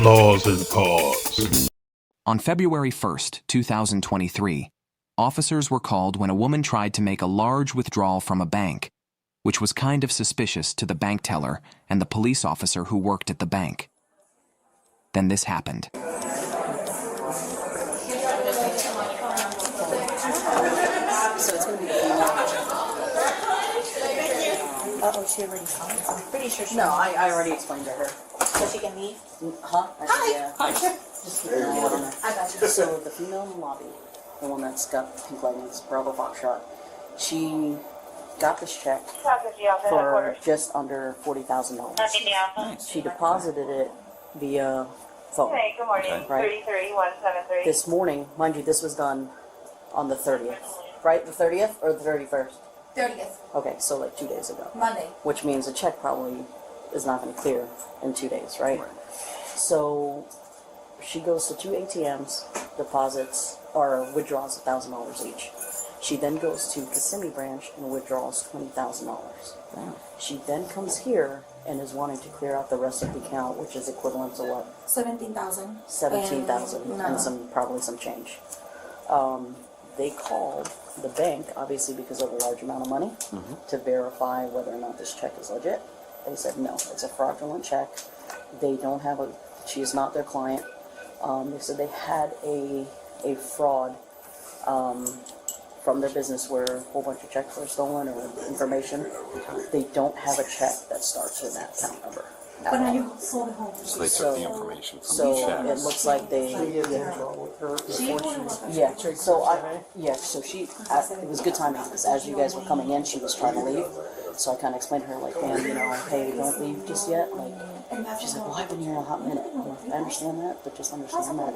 Outlaws and Paws. On February 1st, 2023, officers were called when a woman tried to make a large withdrawal from a bank, which was kind of suspicious to the bank teller and the police officer who worked at the bank. Then this happened. So it's going to be Uh-oh, she already saw it. I'm pretty sure she No, I already explained to her. So she can leave? Huh? Hi. Yeah. Hi. Just keep an eye on her. I got you. So the female in the lobby, the one that's got pink leggings, Bravo Foxtrot, she got this check for just under $40,000. She deposited it via phone. Hey, good morning. Right. 33173. This morning, mind you, this was done on the 30th, right? The 30th or the 31st? 30th, Okay, so like 2 days ago. Monday. Which means the check probably is not going to clear in 2 days, right? So she goes to 2 ATMs, deposits or withdraws $1,000 each. She then goes to Kissimmee branch and withdraws $20,000. Wow. She then comes here and is wanting to clear out the rest of the account, which is equivalent to what? 17,000. 17,000 No. and probably some change. They called the bank, obviously because of a large amount of money, to verify whether or not this check is legit. They said no, it's a fraudulent check. They don't have she is not their client. They said they had a fraud from their business where a whole bunch of checks were stolen or information. They don't have a check that starts with that account number. But now you sold the home. So they took the information from So the check. it looks like they. Yeah. So she. It was good timing because as you guys were coming in, she was trying to leave. So I kind of explained to her like, man, hey, don't leave just yet. Like, she's like, well, I've been here a hot minute. I'm like, I understand that, but just understand that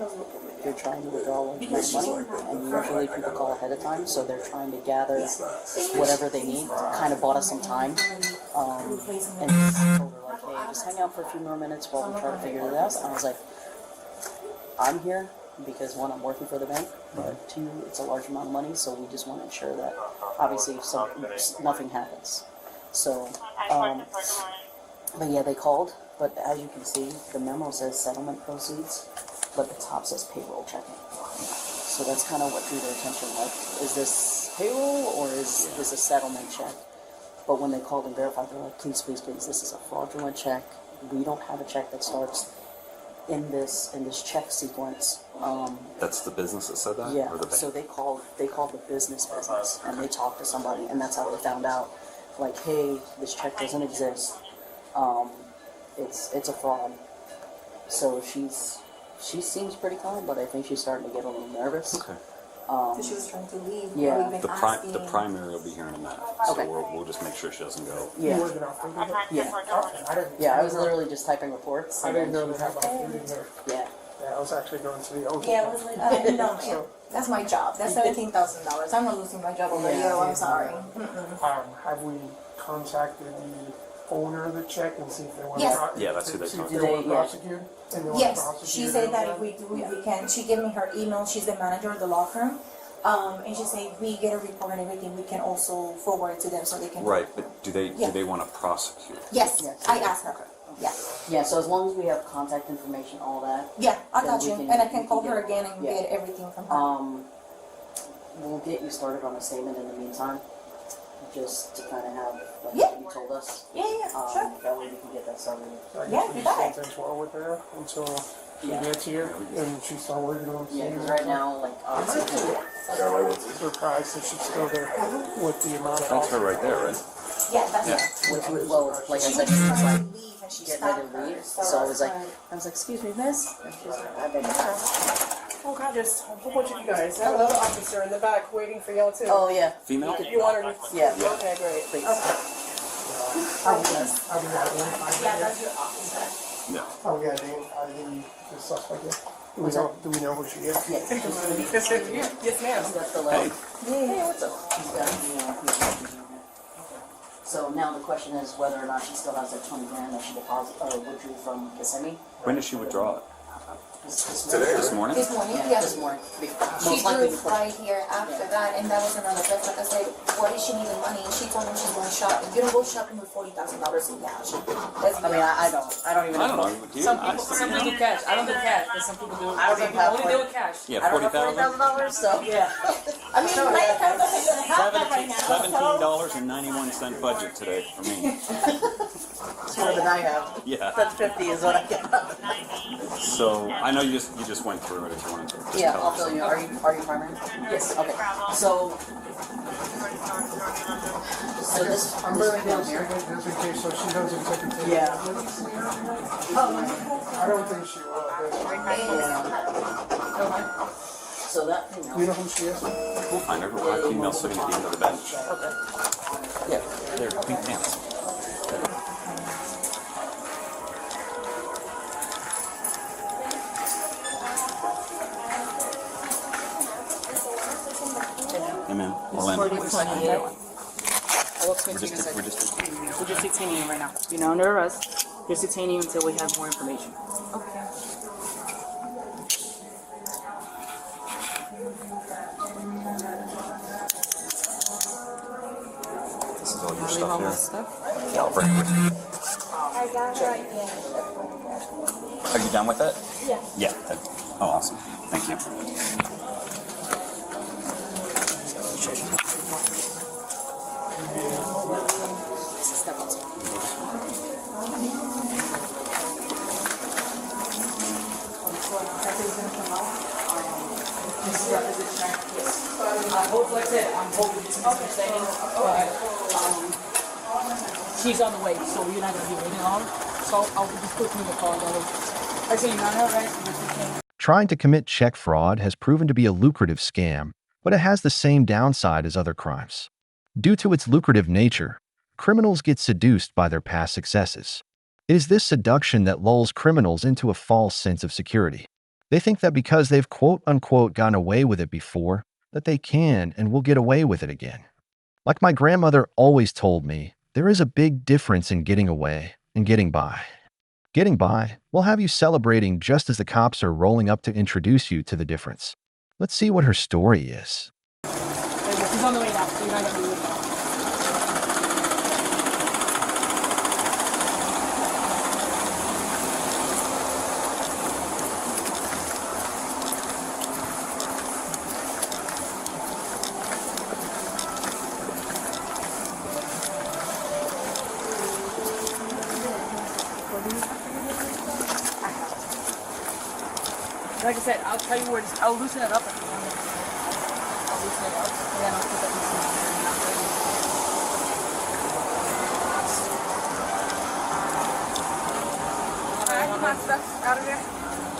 you're trying to withdraw a large amount of money, and usually people call ahead of time, so they're trying to gather whatever they need. Kind of bought us some time, and just told her like, hey, just hang out for a few more minutes while we try to figure it out. And I was like, I'm here because one, I'm working for the bank, but two, it's a large amount of money, so we just want to ensure that obviously if nothing happens. So, but yeah, they called, but as you can see, the memo says settlement proceeds, but the top says payroll checking. So that's kind of what drew their attention, like, is this payroll or is this a settlement check? But when they called and verified, they're like, please, please, please, this is a fraudulent check. We don't have a check that starts in this check sequence. That's the business that said that? Yeah, Or the bank? so they called the business, and they talked to somebody, and that's how they found out, like, hey, this check doesn't exist. It's a fraud. So she seems pretty calm, but I think she's starting to get a little nervous. Okay. So she was trying to leave. Yeah. We've been asking. The primary will be here in a minute. Okay. So we'll just make sure she doesn't go. Yeah. Yeah. Yeah, I was literally just typing reports. I and didn't then know she they was had like, my food in there. yeah. Yeah, I was actually going to the ocean. Yeah, it was like, no, yeah. That's my job. That's $17,000. I'm not losing my job over Yeah. you. I'm sorry. Have we contacted the owner of the check and see if they want Yes. to Yeah, that's who they see if talked they want to. to prosecute? And they want to Yes, prosecute she it said or that if whatever? we can. She gave me her email. She's the manager of the law firm. And she said if we get a report and everything, we can also forward it to them so they can. Right, but do Yeah. they want to prosecute? Yes, Yes. I asked her. Yeah, Yeah, so as long as we have contact information, all that, yeah, I Then got we you, can- and I we can can call get- her again and yeah. get everything from her. we'll get you started on a statement in the meantime, just to kind of have, like, Yeah. what you told us. Yeah, sure. That way we can get that started. So I Yeah, guess you we got stay it. things well with her until she Yeah. gets here and she start working on Yeah, things. because right now, like, obviously, Surprised that she's still there with the amount of. That's her right there, right? Yeah, that's it. well, like I She said, was she was trying like, to leave and she getting stopped ready to her. leave, so I was like, excuse me, miss? And she's like, I beg your pardon. Oh God, there's a whole bunch of you guys. There's another officer in the back waiting for y'all too. Oh, yeah, Female? You want her to? Yeah. Okay, great. please. How we identify Yeah, that's your officer. Yeah. how we identify the suspect yet? Do we know who she is? Yeah, she's gonna be, Yes, ma'am. she's got the letter. Hey, what's up? She's got the, so now the question is whether or not she still has that 20 grand that she withdrew from Kissimmee. When did she withdraw it? This morning? This morning, Yeah, yeah. this morning. She Most likely drove before. right here after that, and that was another thing. Like I said, what is she needing money? And she told me she's going shopping. You don't go shopping with $40,000 in cash. Let's be I mean, I don't even I don't know. know. Some people do cash. I don't do cash, but some people do. I don't Some even people have only deal with cash. Yeah, I don't have $40,000. $40,000, so. Yeah. I mean, my account doesn't even have that right now. $17.91 budget today for me. It's more than I have. Yeah. That's 50 is what I get. So I know you just went through it if you wanted to. Just Yeah, tell I'll us. fill you. Are you primary? Yes. Okay. So this number down here. Just in case, so she doesn't take it. Yeah. I don't think she will. So that, You know who she is? We'll find her. We'll have female sitting at the end of the bench. Okay. Yeah, they're pink pants. Hey man, we'll end. We're just detaining you right now. You're not under arrest. Just detaining you until we have more information. This is all your stuff here. Yeah, I'll bring it with you. Are you done with it? Yeah. Yeah. Oh, awesome. Thank you. She's on the way, so you're not going to be waiting on her. So I'll just put you in the car. I say you're not all right. Trying to commit check fraud has proven to be a lucrative scam, but it has the same downside as other crimes. Due to its lucrative nature, criminals get seduced by their past successes. It is this seduction that lulls criminals into a false sense of security. They think that because they've quote-unquote gotten away with it before, that they can and will get away with it again. Like my grandmother always told me, there is a big difference in getting away and getting by. Getting by will have you celebrating just as the cops are rolling up to introduce you to the difference. Let's see what her story is. She's on the way now, so you're not going to be waiting. Like I said, I'll tell you where this, I'll loosen it up. I'll loosen it up, and then I'll put that I need my stuff out of there.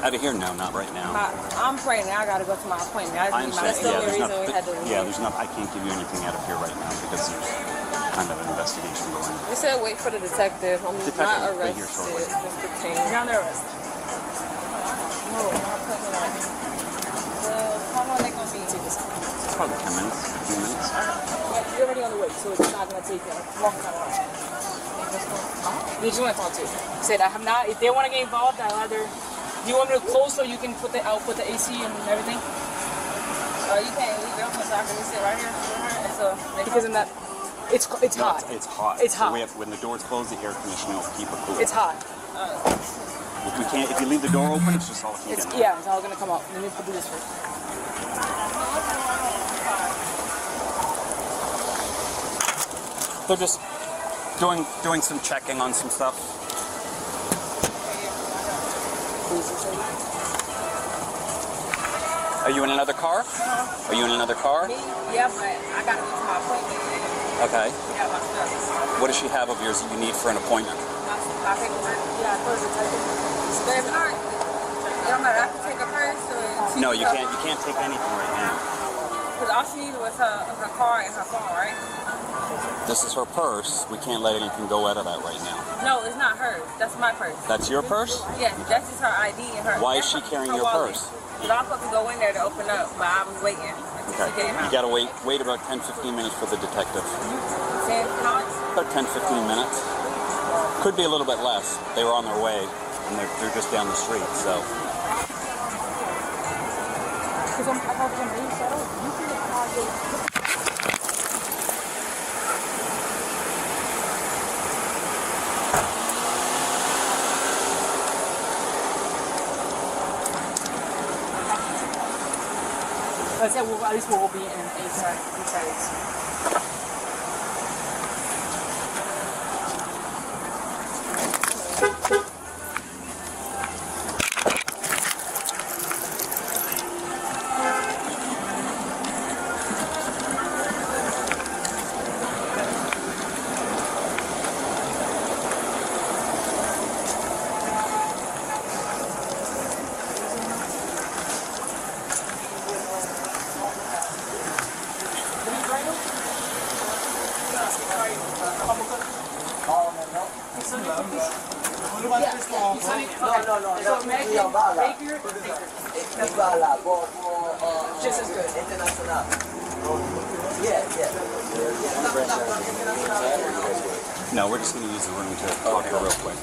Out of here? No, not right now. I'm pregnant. I gotta go to my appointment. I I'm just need my sorry. that's the only reason we had to leave. There's not. I can't give you anything out of here right now because there's kind of an investigation going. They said wait for the detective. I'm Detective not will be arrested. here shortly. Just detain. You're under arrest. No, not pregnant. How long they gonna be? It's probably 10 minutes, 15 minutes. You're already on the way, so it's not going to take a long time. You just want to talk to you. Said I have not. If they want to get involved, I'll either. Do you want me to close so you can put the? I'll put the AC and everything. You can't leave it open so I can sit right here. Because in that, it's hot. It's hot. It's hot. So we have, when the doors close, the air conditioning will keep it cool. It's hot. If we can't, if you leave the door open, it's just all heat in there. Yeah, it's all gonna come out. Let me do this first. They're just doing some checking on some stuff. Are you in another car? Are you in another car? Yeah, but I gotta go to my appointment. Okay. Yeah, my stuff. What does she have of yours that you need for an appointment? My paperwork. Yeah, I close it. Baby, all right. It don't matter. I can take a purse or. No, you can't. You can't take anything right now. Because all she needed was her car and her phone, right? This is her purse. We can't let anything go out of that right now. No, it's not hers. That's my purse. That's your purse? Yeah, that's just her ID and her. Why is she carrying your purse? Because I'm supposed to go in there to open up, but I was waiting. Okay. You gotta wait about 10-15 minutes for the detective. 10 minutes? About 10-15 minutes. Could be a little bit less. They were on their way, and they're just down the street, so. was on, I thought it was on the east side. You can I said, well, at least we'll be in inside. Just as good. No, we're just going to use the room to talk to her real quick.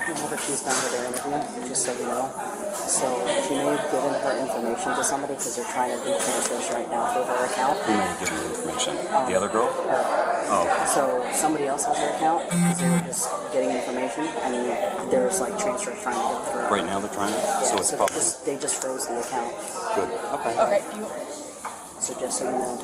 Whenever she's done with her interview, just so you know. So she may have given her information to somebody because they're trying to do transfers right now for her account. Who may have given you information? The other girl? Oh. So somebody else has her account because they were just getting information and there's like transfers trying to go through. Right now they're trying to? Yeah, so it's so probably... they just froze the account. Good. Okay. Okay. So just so you know.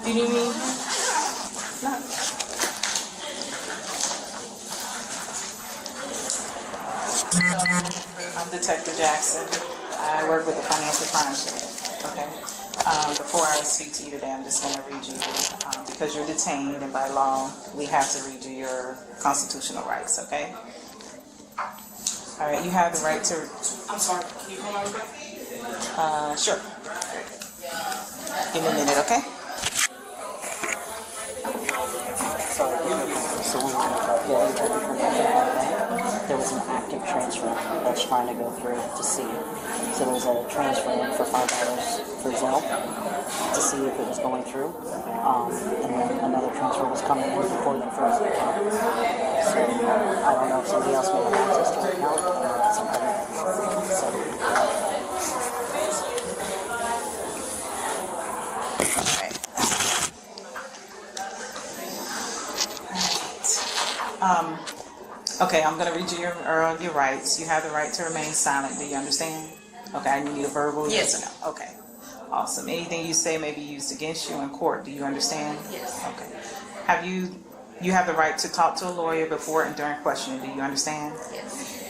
Do you need me? I'm Detective Jackson. I work with the Financial Crimes Unit. Okay. Before I speak to you today, I'm just going to read you, because you're detained and by law, we have to read you your constitutional rights, okay? All right, you have the right to... I'm sorry, can you come over quick? Sure. Give me a minute, okay? So there was an active transfer that's trying to go through to see. So there was a transfer for $5 for Zelle to see if it was going through. And then another transfer was coming in before they froze the account. So I don't know if somebody else may have access to the account or something. Okay, I'm going to read you your rights. You have the right to remain silent. Do you understand? Okay, I need a verbal yes or no. Okay, awesome. Anything you say may be used against you in court. Do you understand? Yes. Okay. Have you have the right to talk to a lawyer before and during questioning. Do you understand? Yes.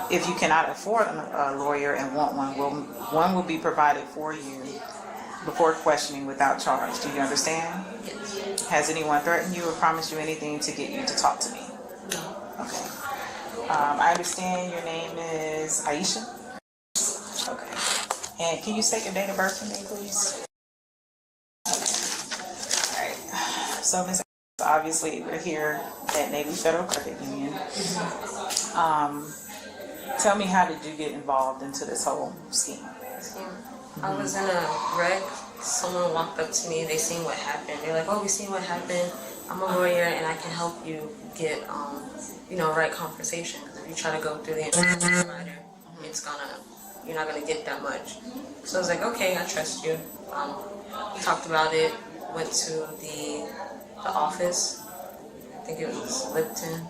If you cannot afford a lawyer and want one will be provided for you before questioning without charge. Do you understand? Yes. Has anyone threatened you or promised you anything to get you to talk to me? No. Okay. I understand your name is Aisha? Okay. And can you state your date of birth for me, please? Okay. All right. So, Ms. Obviously, we're here at Navy Federal Credit Union. Tell me, how did you get involved into this whole scheme? I was in a wreck. Someone walked up to me. They seen what happened. They're like, "Oh, we seen what happened. I'm a lawyer, and I can help you get, right conversation. Because if you try to go through the insurance provider, you're not gonna get that much." So I was like, "Okay, I trust you." Talked about it. Went to the office. think it was Lipton,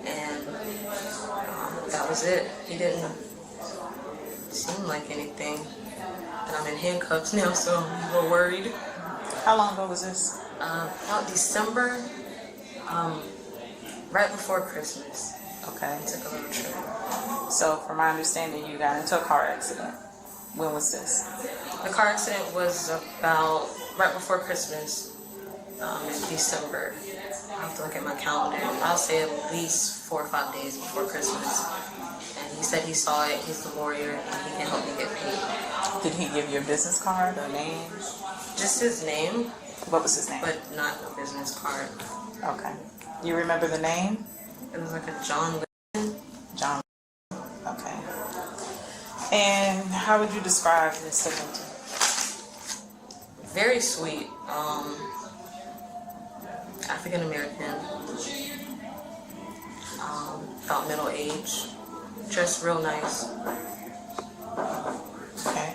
and that was it. He didn't seem like anything. And I'm in handcuffs now, so I'm a little worried. How long ago was this? About December, right before Christmas. Okay. I took a little trip. So, from my understanding, you got into a car accident. When was this? The car accident was about right before Christmas, in December. I have to look at my calendar. I'll say at least 4 or 5 days before Christmas. And he said he saw it, he's the lawyer, and he can help me get paid. Did he give you a business card or name? Just his name. What was his name? But not a business card. Okay. You remember the name? It was like a John Lipton. John. Okay. And how would you describe his signature? Very sweet. African American. About middle age. Dressed real nice. Okay.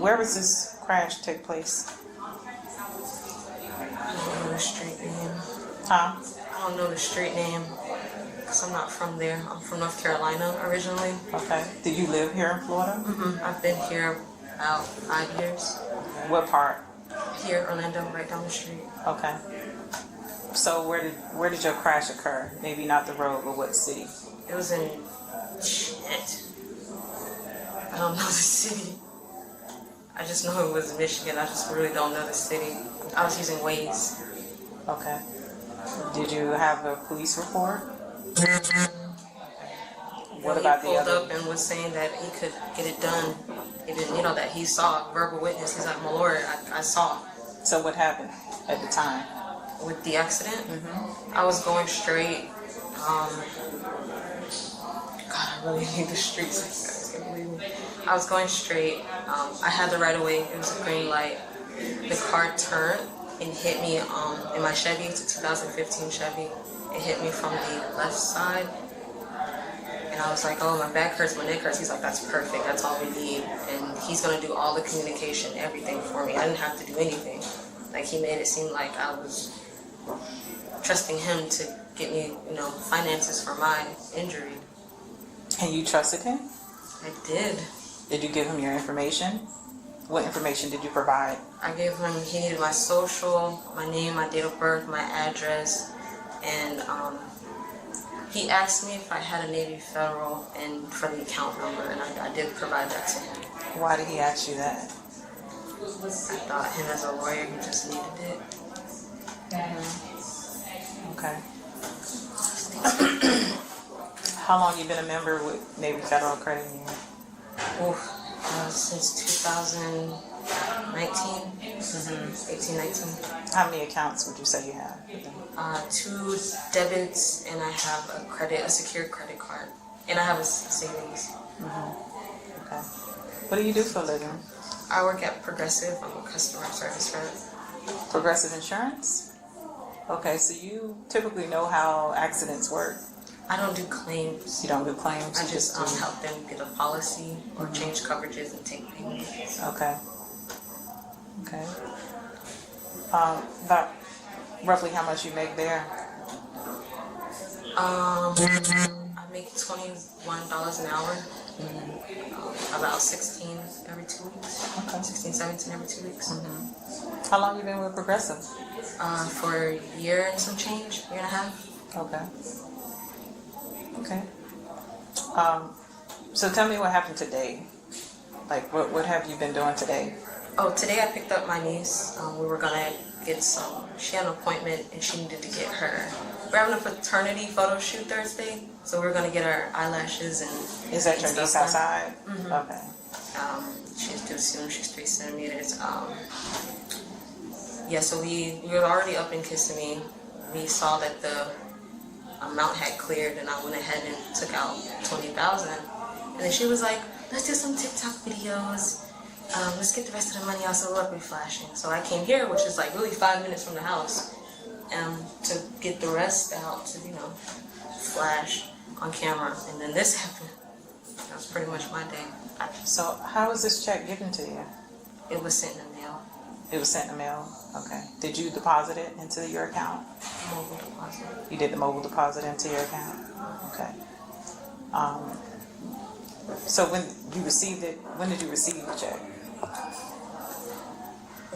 Where was this crash take place? I don't know the street name. Huh? I don't know the street name because I'm not from there. I'm from North Carolina originally. Okay. Did you live here in Florida? I've been here about 5 years. What part? Here, Orlando, right down the street. Okay. So where did your crash occur? Maybe not the road, but what city? It was in shit. I don't know the city. I just know it was Michigan. I just really don't know the city. I was using Waze. Okay. Did you have a police report? What about the other? He pulled up and was saying that he could get it done. He didn't, that he saw a verbal witness. He's like, my lawyer, I saw. So what happened at the time? With the accident? I was going straight. God, I really need the streets. You guys can't believe me. I was going straight. I had the right of way. It was a green light. The car turned and hit me in my Chevy. It's a 2015 Chevy. It hit me from the left side. And I was like, oh, my back hurts, my neck hurts. He's like, that's perfect. That's all we need. And he's going to do all the communication, everything for me. I didn't have to do anything. Like, he made it seem like I was trusting him to get me, finances for my injury. And you trusted him? I did. Did you give him your information? What information did you provide? I gave him, he needed my social, my name, my date of birth, my address, and he asked me if I had a Navy Federal and for the account number, and I did provide that to him. Why did he ask you that? I thought him as a lawyer, he just needed it. Okay. How long you been a member with Navy Federal Credit Union? Since 2019, 18, 19. How many accounts would you say you have? 2 debits, and I have a secured credit card, and I have a savings. Okay. What do you do for a living? I work at Progressive. I'm a customer service rep. Progressive Insurance? Okay, so you typically know how accidents work. I don't do claims. You don't do claims? I just help them get a policy or change coverages and take payments. Okay. Okay. About roughly how much you make there? I make $21 an hour. About 16 every 2 weeks. Okay. 16, 17 every 2 weeks. How long you been with Progressive? For a year and some change, year and a half. Okay. Okay. So tell me what happened today. Like, what have you been doing today? Oh, today I picked up my niece. We were gonna get she had an appointment and she needed to get we're having a paternity photo shoot Thursday, so we're gonna get our eyelashes and. Is that your niece outside? Okay. She's due soon, she's 3 centimeters. Yeah, so we were already up in Kissimmee. We saw that the amount had cleared, and I went ahead and took out $20,000. And then she was like, let's do some TikTok videos. Let's get the rest of the money out so we'll be flashing. So I came here, which is like really 5 minutes from the house, to get the rest out to, flash on camera. And then this happened. That was pretty much my day. So how was this check given to you? It was sent in the mail. It was sent in the mail? Okay. Did you deposit it into your account? Mobile deposit. You did the mobile deposit into your account? Okay. So when you received it, when did you receive the check?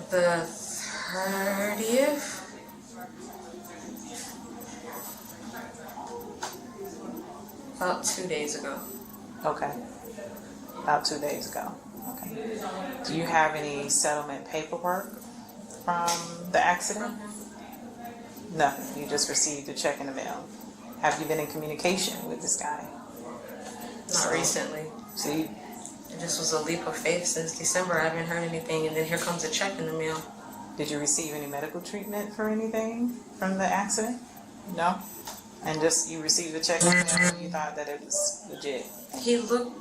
The 30th? About 2 days ago. Okay. About 2 days ago. Okay. Do you have any settlement paperwork from the accident? Nothing. You just received a check in the mail. Have you been in communication with this guy? Not recently. See? It just was a leap of faith since December. I haven't heard anything, and then here comes a check in the mail. Did you receive any medical treatment for anything from the accident? No? And just you received a check in the mail and you thought that it was legit? He looked,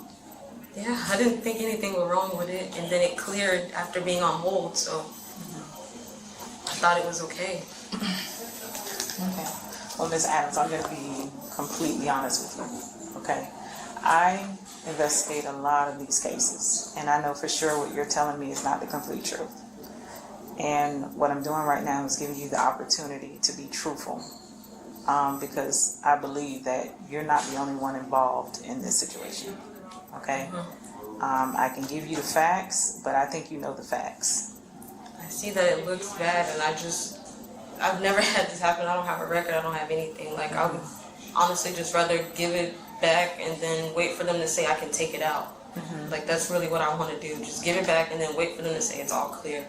yeah, I didn't think anything was wrong with it, and then it cleared after being on hold, so I thought it was okay. Okay. Well, Ms. Adams, I'm going to be completely honest with you, okay? I investigate a lot of these cases, and I know for sure what you're telling me is not the complete truth. And what I'm doing right now is giving you the opportunity to be truthful, because I believe that you're not the only one involved in this situation, okay? I can give you the facts, but I think you know the facts. I see that it looks bad, and I've never had this happen. I don't have a record, I don't have anything. Like, I would honestly just rather give it back and then wait for them to say I can take it out. Like, that's really what I want to do. Just give it back and then wait for them to say it's all clear,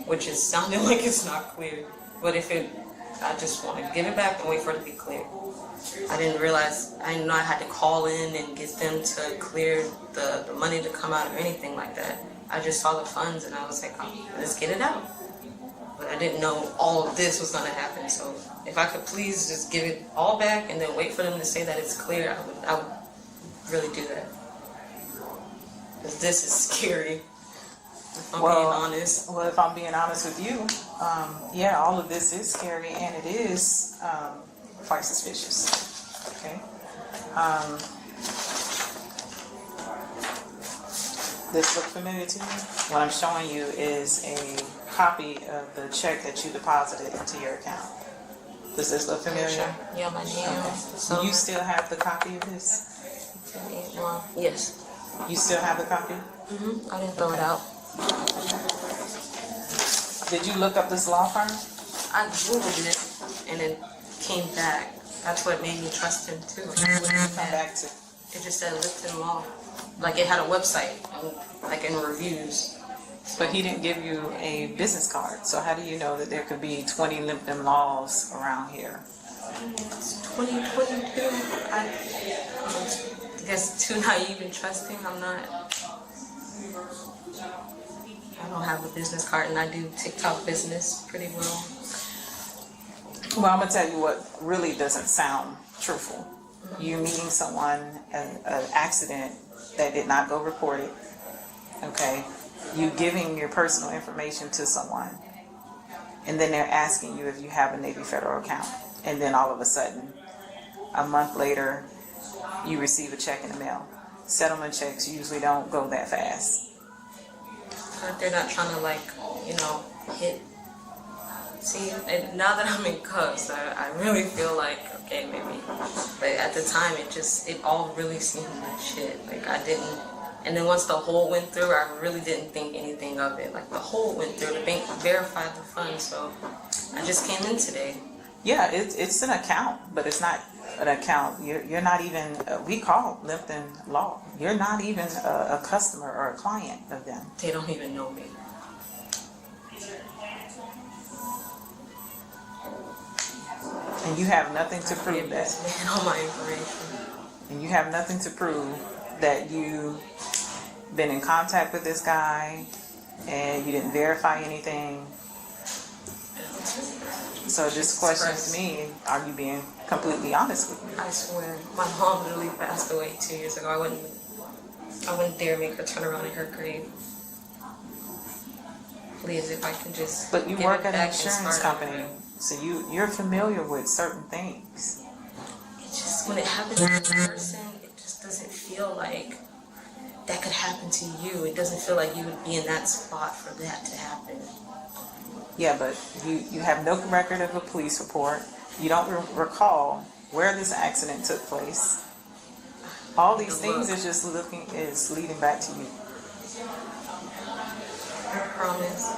which is sounding like it's not clear. But I just want to give it back and wait for it to be clear. I didn't realize, I didn't know I had to call in and get them to clear the money to come out or anything like that. I just saw the funds and I was like, oh, let's get it out. But I didn't know all of this was going to happen. So if I could please just give it all back and then wait for them to say that it's clear, I would really do that. Because this is scary, if I'm being honest. Well, if I'm being honest with you, yeah, all of this is scary and it is quite suspicious, okay? This look familiar to you? What I'm showing you is a copy of the check that you deposited into your account. Does this look familiar? Yeah, my name. Okay. So You still have the copy of this? Yes. You still have the copy? I didn't throw it out. Did you look up this law firm? I Googled it and it came back. That's what made me trust him too. What did it come back to? It just said Lipton Law. Like it had a website, like in reviews. But he didn't give you a business card, so how do you know that there could be 20 Lipton laws around here? It's 2022. I guess too naive and trusting. I don't have a business card, and I do TikTok business pretty well. Well, I'm gonna tell you what really doesn't sound truthful. You meeting someone, an accident that did not go reported, okay? You giving your personal information to someone, and then they're asking you if you have a Navy Federal account, and then all of a sudden, a month later, you receive a check in the mail. Settlement checks usually don't go that fast. But they're not trying to hit. See, and now that I'm in cuffs, I really feel like, okay, maybe. But at the time, it all really seemed like shit. Like, I didn't. And then once the hole went through, I really didn't think anything of it. Like, the hole went through, the bank verified the funds, so I just came in today. Yeah, it's an account, but it's not an account. You're not even, we call Lipton Law. You're not even a customer or a client of them. They don't even know me. And you have nothing to prove that. All my information. And you have nothing to prove that you've been in contact with this guy and you didn't verify anything. So this questions me, are you being completely honest with me? I swear, my mom literally passed away 2 years ago. I wouldn't dare make her turn around in her grave. Please, if I can just. But you work at an insurance company, so you're familiar with certain things. It just, when it happens to a person, it just doesn't feel like that could happen to you. It doesn't feel like you would be in that spot for that to happen. Yeah, but you have no record of a police report. You don't recall where this accident took place. All these things is leading back to you. I promise.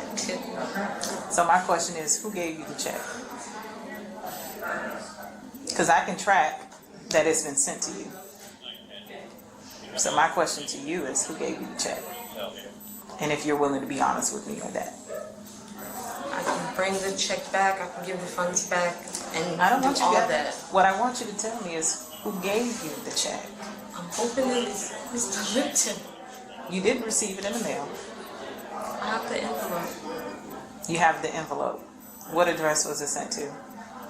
So my question is, who gave you the check? Because I can track that it's been sent to you. So my question to you is, who gave you the check? And if you're willing to be honest with me on that. I can bring the check back, I can give the funds back, and I don't do want you all to, that. What I want you to tell me is, who gave you the check? I'm hoping it's Mr. Lipton. You didn't receive it in the mail. I have the envelope. You have the envelope. What address was it sent to?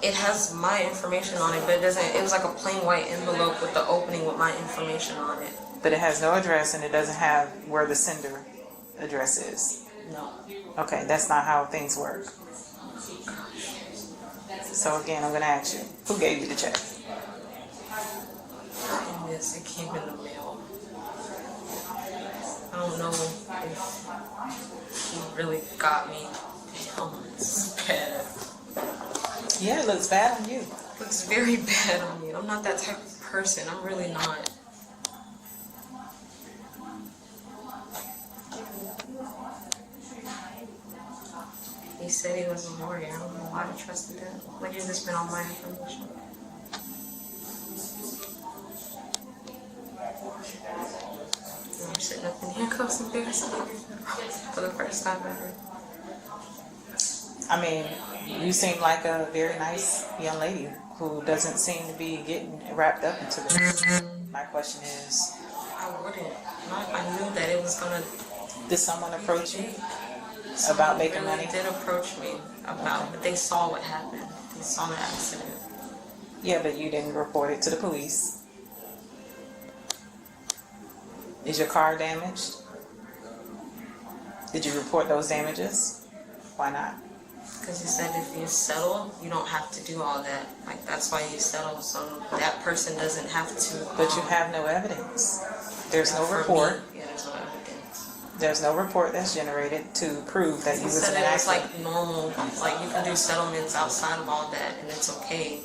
It has my information on it, but it doesn't. It was like a plain white envelope with the opening with my information on it. But it has no address and it doesn't have where the sender address is. No. Okay, that's not how things work. So again, I'm going to ask you, who gave you the check? And yes, it came in the mail. I don't know if he really got me. Damn, this is bad. Yeah, it looks bad on you. It looks very bad on me. I'm not that type of person. I'm really not. He said he was a lawyer. I don't know why I trusted that. Like, he's just been on my information. I'm sitting up in handcuffs and barricades for the first time ever. I mean, you seem like a very nice young lady who doesn't seem to be getting wrapped up into this. My question is, I wouldn't. I knew that it was gonna. Did someone approach you about making really money? Did approach me about, but they saw what happened. They saw the accident. Yeah, but you didn't report it to the police. Is your car damaged? Did you report those damages? Why not? Because he said if you settle, you don't have to do all that. Like, that's why you settle, so that person doesn't have to. But you have no evidence. There's no report. Yeah, there's no evidence. There's no report that's generated to prove that you He was said in an it was accident. like normal. Like, you can do settlements outside of all that, and it's okay.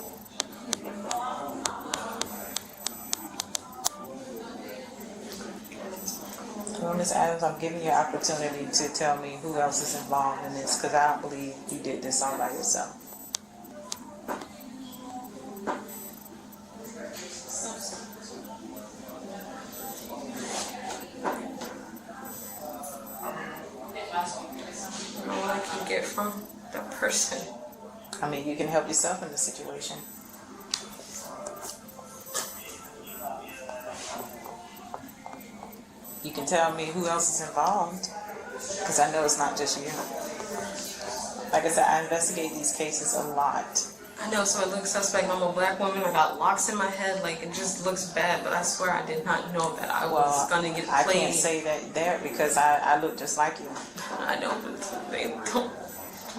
Well, Ms. Adams, I'm giving you an opportunity to tell me who else is involved in this, because I don't believe you did this all by yourself. I don't know what I can get from that person. I mean, you can help yourself in this situation. You can tell me who else is involved, because I know it's not just you. Like I said, I investigate these cases a lot. I know, so it looks suspect. I'm a black woman. I got locks in my head. Like, it just looks bad. But I swear I did not know that I was gonna get played. I can't say that there because I look just like you. I know, but they don't.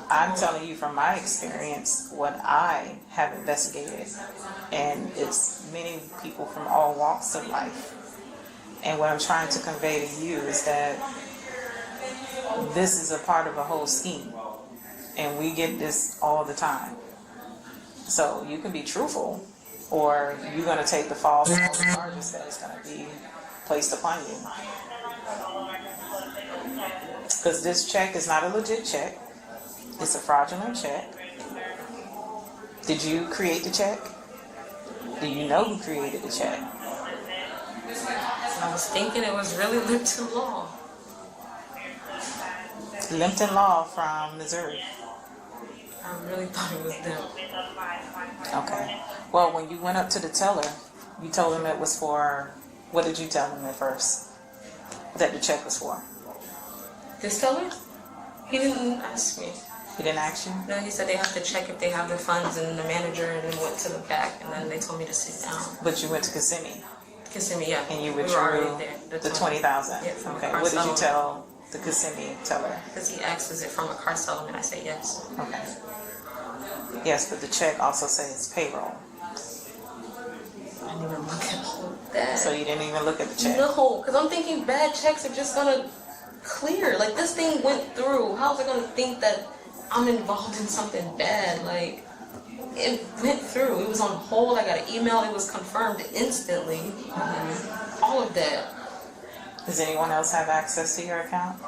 I'm telling you from my experience what I have investigated, and it's many people from all walks of life. And what I'm trying to convey to you is that this is a part of a whole scheme, and we get this all the time. So you can be truthful, or you're going to take the false charges that is going to be placed upon you. Because this check is not a legit check. It's a fraudulent check. Did you create the check? Do you know who created the check? I was thinking it was really Lipton Law. Lipton Law from Missouri. I really thought it was them. Okay. Well, when you went up to the teller, you told him it was for, what did you tell him at first that the check was for? This teller? He didn't ask me. He didn't ask you? No, he said they have to check if they have the funds, and the manager, and then went to the back, and then they told me to sit down. But you went to Kissimmee? Kissimmee, yeah. And you We were withdrew already there. the $20,000? Yeah, from Okay. a car What did you settlement. tell the Kissimmee teller? Because he asked, is it from a car settlement? I said yes. Okay. Yes, but the check also says payroll. I didn't even look at it. that. So you didn't even look at the check? No, because I'm thinking bad checks are just gonna clear. Like, this thing went through. How's it gonna think that I'm involved in something bad? Like, it went through. It was on hold. I got an email. It was confirmed instantly. All of that. Does anyone else have access to your account?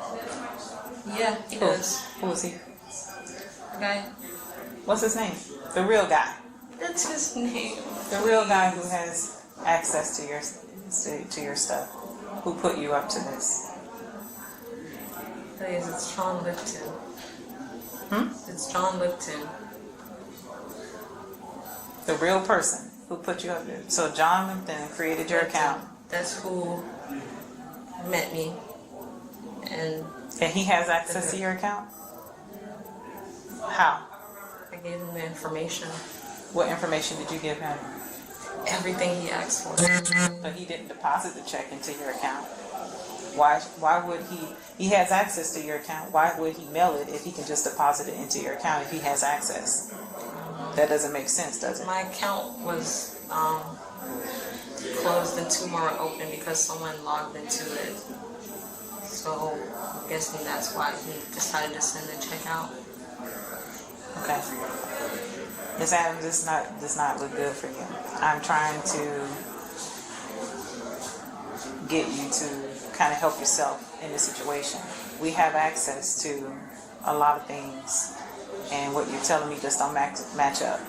Yeah, he does. Who is he? The guy. What's his name? The real guy. That's his name. The real guy who has access to your stuff. Who put you up to this? Please, it's John Lipton. It's John Lipton. The real person who put you up there. So John Lipton created your account. That's who met me. And he has access to your account? How? I gave him the information. What information did you give him? Everything he asked for. But he didn't deposit the check into your account. Why would he has access to your account, why would he mail it if he can just deposit it into your account if he has access? That doesn't make sense, does it? My account was closed and 2 more open because someone logged into it. So I'm guessing that's why he decided to send the check out. Okay. Ms. Adams, this does not look good for you. I'm trying to get you to kind of help yourself in this situation. We have access to a lot of things, and what you're telling me just don't match up.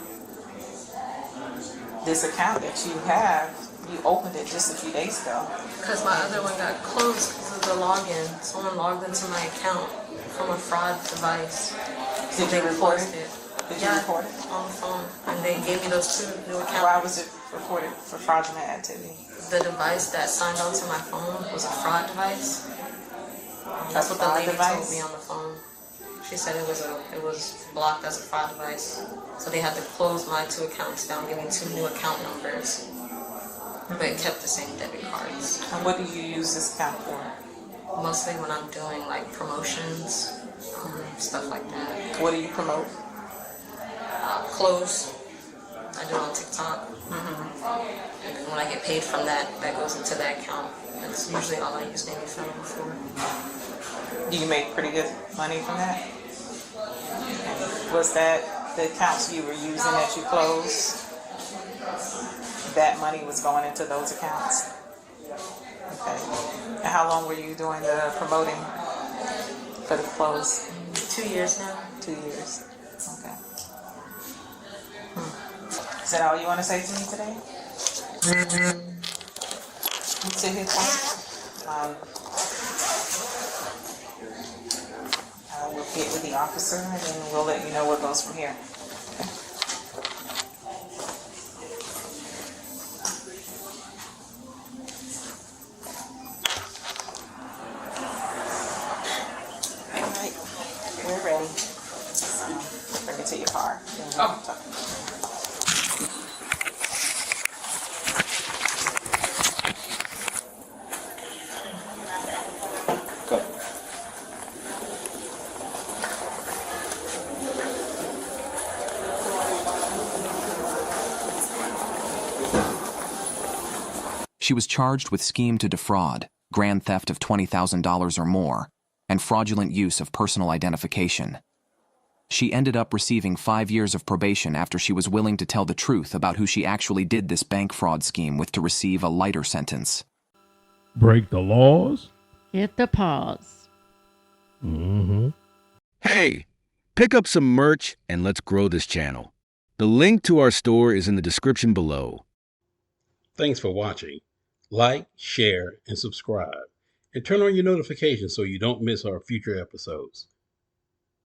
This account that you have, you opened it just a few days ago. Because my other one got closed because of the login. Someone logged into my account from a fraud device. Did you report it? Did you Yeah, report it? on the phone. And they gave me those 2 new accounts. Why was it reported for fraudulent activity? The device that signed onto my phone was a fraud device. That's what the lady told me on the phone. She said it was blocked as a fraud device. So they had to close my 2 accounts down, give me 2 new account numbers. But it kept the same debit cards. And what do you use this account for? Mostly when I'm doing like promotions, stuff like that. What do you promote? Clothes. I do it on TikTok. And then when I get paid from that, that goes into that account. That's usually all I use maybe Felon for. Do you make pretty good money from that? Was that the accounts you were using that you closed? That money was going into those accounts? Okay. And how long were you doing the promoting for the clothes? 2 years now. 2 years. Okay. Is that all you want to say to me today? You sit here quiet. I will get with the officer and then we'll let you know what goes from here. All right, we're ready. Bring it to your car. She was charged with scheme to defraud, grand theft of $20,000 or more, and fraudulent use of personal identification. She ended up receiving 5 years of probation after she was willing to tell the truth about who she actually did this bank fraud scheme with to receive a lighter sentence. Break the laws? Hit the paws. Hey, pick up some merch and let's grow this channel. The link to our store is in the description below. Thanks for watching. Like, share, and subscribe. And turn on your notifications so you don't miss our future episodes.